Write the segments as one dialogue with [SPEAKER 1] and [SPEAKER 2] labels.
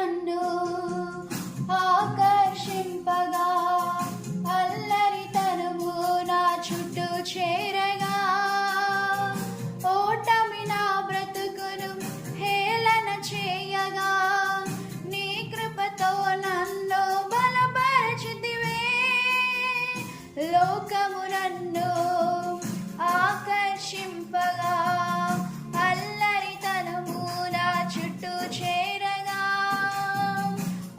[SPEAKER 1] నన్ను ఆకర్షింపగా, అల్లరితనము నా చుట్టూ చేరగా, ఓటమి నా బ్రతుకును హేళన చేయగా, నీ కృపతో నన్ను బలపరచితివే. లోకము నన్ను ఆకర్షింపగా, అల్లరితనము నా చుట్టూ చేరగా,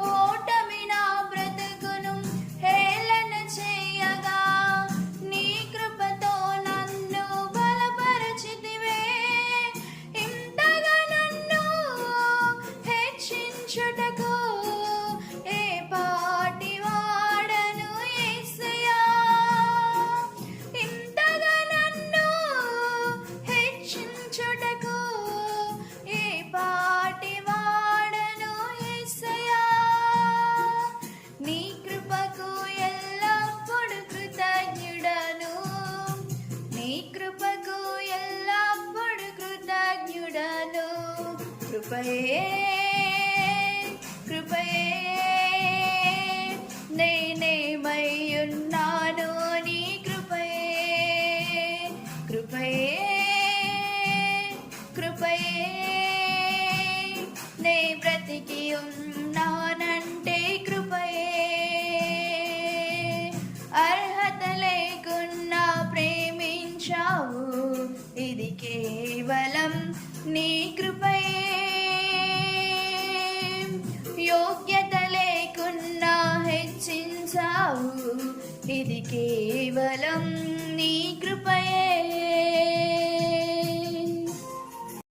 [SPEAKER 1] ఓటమి నా బ్రతుకును హేళన చేయగా, నీ కృపతో నన్ను బలపరచితివే. ఇంతగా నన్ను హెచ్చించుటకు ఏ పాటి వాడను యేసయ్యా. ఇంతగా నన్ను హెచ్చించుటకు ఏ పాటి వాడను యేసయ్యా. నీ కృపకు ఎల్లప్పుడు కృతజ్ఞుడను, నీ కృపకు ఎల్లప్పుడు కృతజ్ఞుడను. కృపయే కృపయే నేనేమయ్యున్నాను, నీ కృపయే కృపయే కృపయే నే బ్రతికి ఉన్నానంటే కృపయే. అర్హత లేకున్నా ప్రేమించావు, ఇది కేవలం నీ కృపయే. యోగ్యత లేకున్నా హెచ్చించావు, ఇది కేవలం